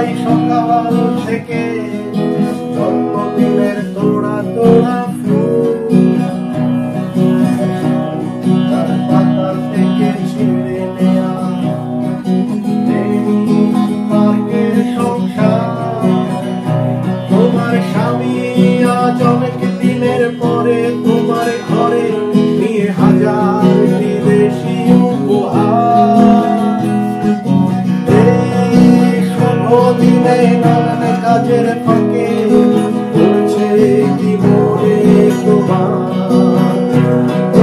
সবাই সকাল থেকে জন্মদিনের তোড়া তোড়া ফুল তার পাতা থেকে ছিঁড়ে নেয়া পার্কের সংসার। তোমার স্বামী আজ অনেক দিনের পরে তোমার ঘরে নিয়ে হাজার বিদেশি উপহার। এই শুভ দিনে নানান কাজের ফাঁকে করছে কি মনে তোমার।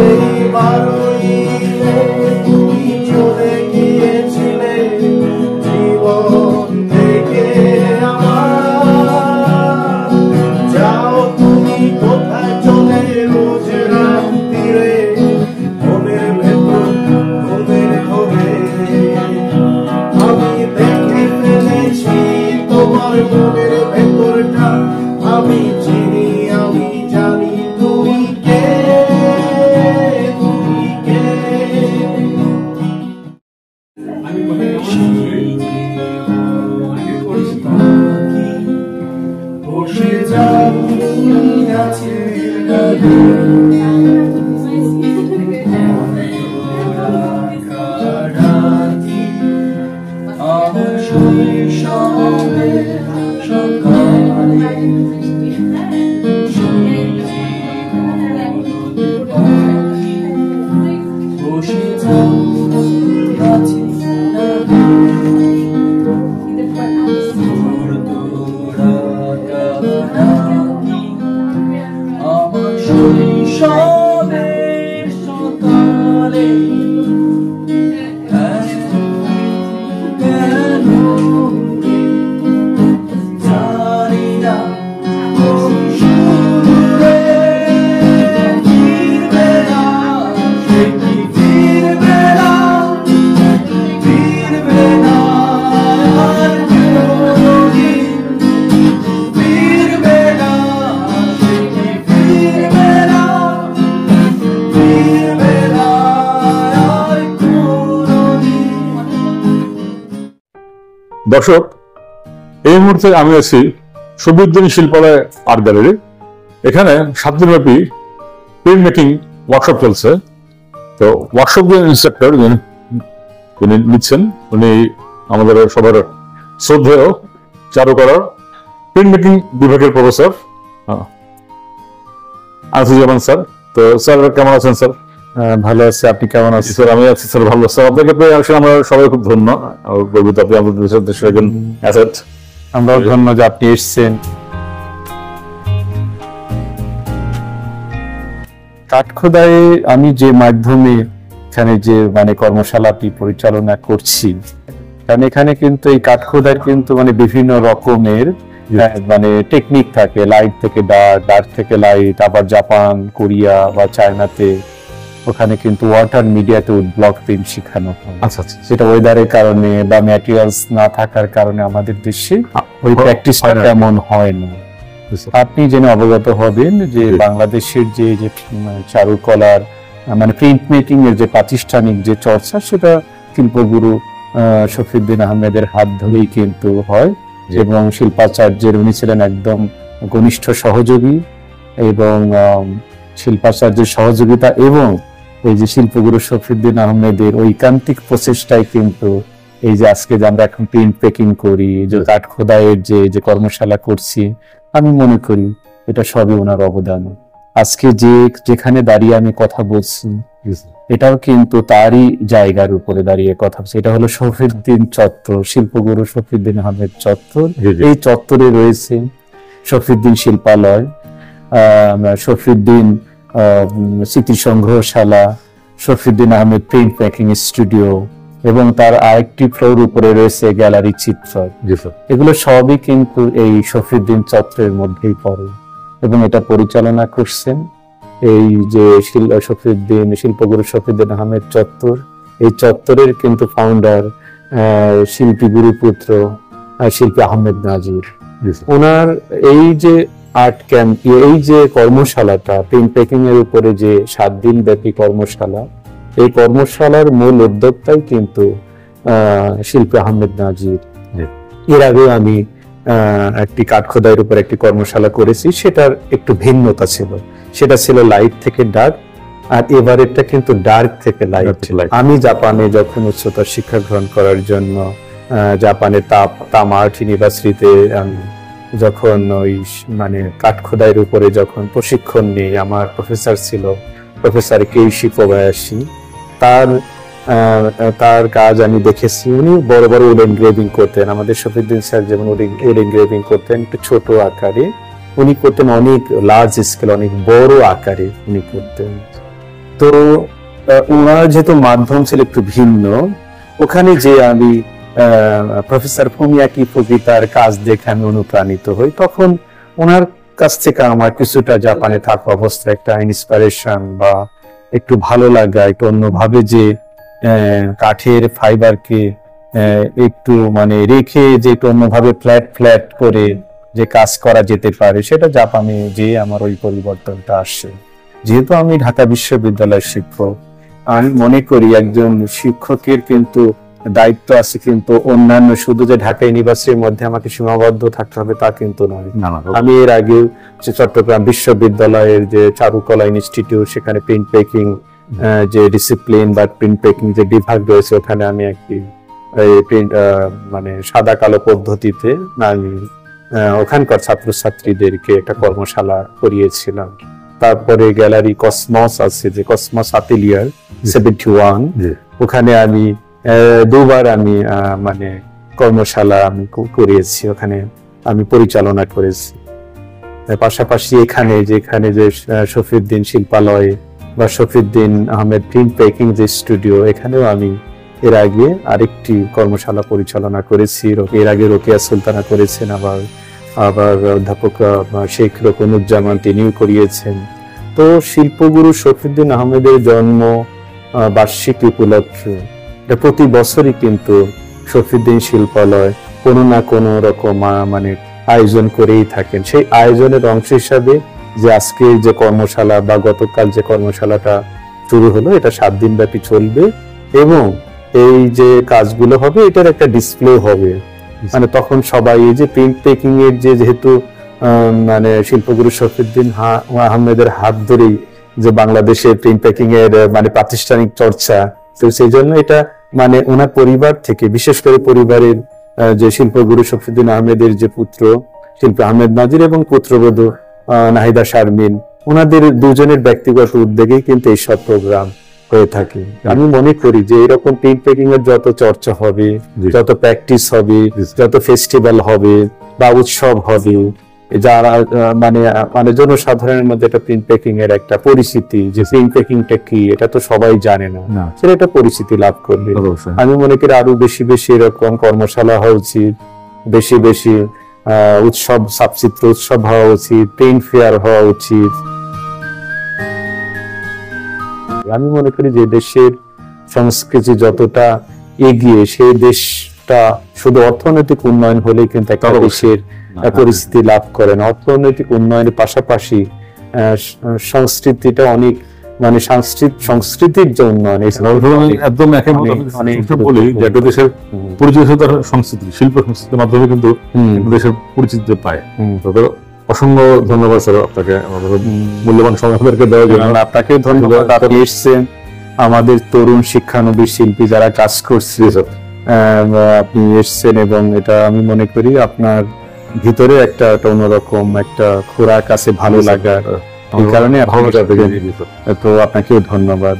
এইবারই তুমি চলে গিয়েছিলে জীবন থেকে আমার। যাও তুমি কোথায় চলে রোজ রাত্রিরে মনের ভেতর মনের ঘরে। আমি দেখে ফেলেছি তোমার মনের ভেতরটা, আমি চিনি আমি জানি তুমি কে তুমি কে। বসে যাবি গাছের ডালে কাটাতি আমার শৈশবের সকালে। বসে যাবি গাছের ডালে আমার শৈশবের সকালে। জানি না ফিরবে না, সে কি ফিরবে না, ফিরবে না আর কোনদিন, ফিরবে না, সে কি ফিরবে না, ফিরবে না আর কোনদিন। দর্শক, এই মুহূর্তে আমি আছি শফিউদ্দিন শিল্পালয় আর্ট গ্যালারি। এখানে 7 দিনব্যাপী প্রিন্ট মেকিং ওয়ার্কশপ চলছে। তো ওয়ার্কশপ ইনস্ট্রাক্টর যিনি নিচ্ছেন উনি আমাদের সবার শ্রদ্ধেয় চারুকলার প্রিন্ট মেকিং বিভাগের প্রফেসর আনিসুজ্জামান স্যার। তো স্যার কেমন আছেন স্যার? ভালো আছে, আপনি কেমন আছেন? স্যার আমি আছি স্যার, ভালো স্যার। আপনাকে পেয়ে আসলে আমরা সবাই খুব ধন্য, গর্বিত। আপনি আমাদের দেশের একজন অ্যাসেট। আমরাও ধন্য যে আপনি এসেছেন। কাঠখোদায়ে আমি যে মাধ্যমে এখানে যে কর্মশালাটি পরিচালনা করছি, কারণ এখানে কিন্তু এই কাঠখোদার কিন্তু বিভিন্ন রকমের টেকনিক থাকে, লাইট থেকে ডার্ক, ডার্ক থেকে লাইট, আবার জাপান, কোরিয়া বা চায়নাতে ওখানে কিন্তু ওয়াটার মিডিয়াতে ব্লক প্রিন্ট শেখানো হয়। আচ্ছা আচ্ছা। সেটা ওয়েদারের কারণে বা ম্যাটেরিয়ালস না থাকার কারণে আমাদের দেশে ওই প্র্যাকটিসটা তেমন হয় না। আপনি জেনে অবগত হবেন যে বাংলাদেশের যে চারুকলার প্রিন্ট মেকিং এর যে প্রাতিষ্ঠানিক যে চর্চা, সেটা শিল্পগুরু শফিউদ্দিন আহমেদের হাত ধরেই কিন্তু হয়। এবং শিল্পাচার্যের উনি ছিলেন একদম ঘনিষ্ঠ সহযোগী, এবং শিল্পাচার্যের সহযোগিতা এবং এই যে শিল্পগুরু শফিউদ্দিন আহমেদের ঐকান্তিক প্রচেষ্টায় কিন্তু এই যে আজকে যে আমরা এখন প্রিন্ট পেকিং করি, যে কাঠখোদাইয়ের যে কর্মশালা করছি, আমি মনে করি এটা সবই ওনার অবদান। আজকে যেখানে দাঁড়িয়ে আমি কথা বলছি, এটাও কিন্তু তারই জায়গার উপরে দাঁড়িয়ে কথা বলছি। এটা হলো শফিউদ্দিন চত্বর, শিল্পগুরু শফিউদ্দিন আহমেদ চত্বর। এই চত্বরে রয়েছে শফিউদ্দিন শিল্পালয়, শফিউদ্দিন স্মৃতি সংগ্রহশালা, Shafiuddin Ahmed print making studio, এবং তার আরেকটি ফ্লোর উপরে রয়েছে গ্যালারি চিত্র। এগুলো সবই কিন্তু এই শফিউদ্দিন চত্বরের মধ্যেই পড়ে, এবং এটা পরিচালনা করছেন এই যে শিল্পগুরু শফিউদ্দিন আহমেদ চত্বর। এই চত্বরের কিন্তু ফাউন্ডার শিল্পী গুরুপুত্র শিল্পী আহমেদ নাজির। ওনার এই যে আর্ট ক্যাম্প, এই যে কর্মশালাটা প্রিন্ট পেকিং এর উপরে যে 7 দিন ব্যাপী কর্মশালা, এই কর্মশালার মূল উদ্যোক্তাই কিন্তু শিল্পী আহমেদ নাজির। এর আগেও আমি একটি কাঠ খোদাইয়ের উপর একটি কর্মশালা করেছি, সেটার একটু ভিন্নতা ছিল, সেটা ছিল লাইট থেকে ডার্ক, আর এবারেরটা কিন্তু ডার্ক থেকে লাইট। আমি জাপানে যখন উচ্চতর শিক্ষা গ্রহণ করার জন্য জাপানের তামার্ট ইউনিভার্সিটিতে যখন ওই মানে কাঠ খোদাইয়ের উপরে যখন প্রশিক্ষণ নিই, আমার প্রফেসর ছিল প্রফেসর কেইশি কোবায়াশি। তার কাজ আমি দেখেছি, উনি বড় বড় উড এনগ্রেভিং করতেন। আমাদের শফিউদ্দিন স্যার যেমন উড এনগ্রেভিং করতেন একটু ছোট আকারে, উনি করতেন অনেক লার্জ স্কেল, অনেক বড় আকারে উনি করতেন। তো ওনার যেহেতু মাধ্যম ছিল একটু ভিন্ন, ওখানে যে আমি প্রফেসর ফুমিয়াকি ফুজিতার কাজ দেখে আমি অনুপ্রাণিত হই, তখন ওনার কাছ থেকে আমার কিছুটা জাপানে থাকা অবস্থায় একটা ইন্সপিরেশন বা একটু ভালো লাগা, একটু অন্যভাবে যে কাঠের ফাইবারকে একটু মানে রেখে যে একটু অন্যভাবে ফ্ল্যাট করে যে কাজ করা যেতে পারে, সেটা জাপানে যে আমার ওই পরিবর্তনটা আসে। যেহেতু আমি ঢাকা বিশ্ববিদ্যালয়ের শিক্ষক, আমি মনে করি একজন শিক্ষকের কিন্তু দায়িত্ব আছে, কিন্তু অন্যান্য শুধু যে ঢাকা ইউনিভার্সিটির মধ্যে আমাকে সীমাবদ্ধ থাকতে হবে তা কিন্তু নয়। আমি এর আগে চট্টগ্রাম বিশ্ববিদ্যালয়ের যে চারুকলা ইনস্টিটিউট, সেখানে প্রিন্ট পেকিং যে ডিসিপ্লিন বা প্রিন্ট পেকিং যে বিভাগ রয়েছে, ওখানে আমি একটি মানে সাদা কালো পদ্ধতিতে আমি ওখানকার ছাত্রছাত্রীদেরকে একটা কর্মশালা করিয়েছিলাম। তারপরে গ্যালারি কসমস আছে, যে কসমস আতেলিয়ার 71, ওখানে আমি দুবার আমি মানে কর্মশালা আমি করিয়েছি, ওখানে আমি পরিচালনা করেছি। পাশাপাশি এখানে যে শফিউদ্দিন শিল্পালয় বা শফিউদ্দিন আহমেদ প্রিন্ট পেকিং যে স্টুডিও, এখানেও আমি এর আগে আরেকটি কর্মশালা পরিচালনা করেছি। এর আগে রোকেয়া সুলতানা করেছেন, আবার অধ্যাপক শেখ রকনুজ্জামান তিনিও করিয়েছেন। তো শিল্পগুরু শফিউদ্দিন আহমেদের জন্ম বার্ষিকী উপলক্ষে প্রতি বছরই কিন্তু শফিউদ্দিন শিল্পালয় কোনো না কোনো রকম মানে আয়োজন করেই থাকেন। সেই আয়োজনের অংশ হিসাবে যে আজকে যে কর্মশালা বা গতকাল যে কর্মশালাটা শুরু হলো, এটা 7 দিন ব্যাপী চলবে এবং এই যে কাজগুলো হবে এটার একটা ডিসপ্লে হবে। মানে তখন সবাই এই যে প্রিন্ট পেকিং এর যেহেতু মানে শিল্পগুরু শফিউদ্দিন আহমেদের হাত ধরেই যে বাংলাদেশে প্রিন্ট পেকিং এর মানে প্রাতিষ্ঠানিক চর্চা, তো সেই জন্য এটা মানে ওনার পরিবার থেকে, বিশেষ করে পরিবারের যে শিল্পগুরু শফিউদ্দিন আহমেদের যে পুত্র শিল্পী আহমেদ নাজির এবং পুত্রবধূ নাহিদা শারমিন, ওনাদের দুজনের ব্যক্তিগত উদ্যোগেই কিন্তু এইসব প্রোগ্রাম হয়ে থাকে। আমি মনে করি যে এরকম প্রিন্ট পেকিং এর যত চর্চা হবে, যত প্র্যাকটিস হবে, যত ফেস্টিভ্যাল হবে বা উৎসব হবে, যারা মানে জনসাধারণের মধ্যে একটা প্রিন্ট পেকিং এর একটা পরিচিতি, যে প্রিন্ট পেকিংটা কি এটা তো সবাই জানে না, সেটা একটা পরিচিতি লাভ করবে। আমি মনে করি আরো বেশি বেশি এরকম কর্মশালা হওয়া উচিত, বেশি বেশি উৎসব, সাবচিত্র উৎসব হওয়া উচিত, প্রিন্ট ফেয়ার হওয়া উচিত। আমি মনে করি যে দেশের সংস্কৃতি যতটা এগিয়ে, সেই দেশটা শুধু অর্থনৈতিক উন্নয়ন হলেই কিন্তু একটা দেশের পরিস্থিতি লাভ করে না। অর্থনৈতিক উন্নয়নের পাশাপাশি সংস্কৃতিটা অনেক মানে সংস্কৃতির যে উন্নয়ন, একদম বলি যে একটা দেশের পরিচয় তার সংস্কৃতি, শিল্প সংস্কৃতির মাধ্যমে কিন্তু দেশের পরিচিতি পায়। অসংখ্য ধন্যবাদ স্যার আপনাকে মূল্যবান সময় আমাদেরকে দেওয়ার জন্য। আপনাকে ধন্যবাদ, আপনি এসেছেন, আমাদের তরুণ শিক্ষানবিশ শিল্পী যারা কাজ করছে আপনি এসেছেন, এবং এটা আমি মনে করি আপনার ভিতরে একটা অন্যরকম একটা খোরাক আছে, ভালো লাগার, এই কারণে তো আপনাকেও ধন্যবাদ।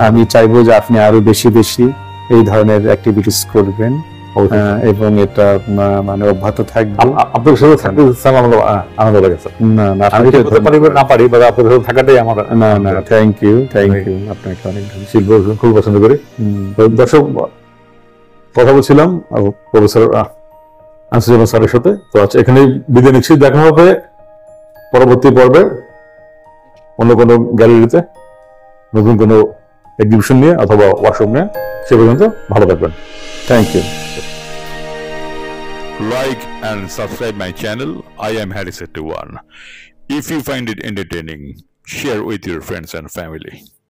আমি চাইবো যে আপনি আরো বেশি বেশি এই ধরনের অ্যাক্টিভিটিস করবেন এবং এটা মানে অব্যাহত থাকবে। আপনার সাথে থাকতে আনন্দ লাগে স্যার। না আমি না পারি, আপনার সাথে থাকাটাই আমার না থ্যাংক ইউ আপনাকে অনেক শিল্প খুব পছন্দ করি। দর্শক, কথা বলছিলাম প্রফেসর আনসুজ্জামান স্যারের সাথে। তো আচ্ছা, এখানে বিদায় নিচ্ছি, দেখা হবে পরবর্তী পর্বে অন্য কোনো গ্যালারিতে নতুন কোনো এক্সিবিশন নিয়ে অথবা ওয়ার্কশপ নিয়ে। সে পর্যন্ত ভালো থাকবেন। Thank you. Like and subscribe my channel. I am Harris81. If you find it entertaining, share with your friends and family.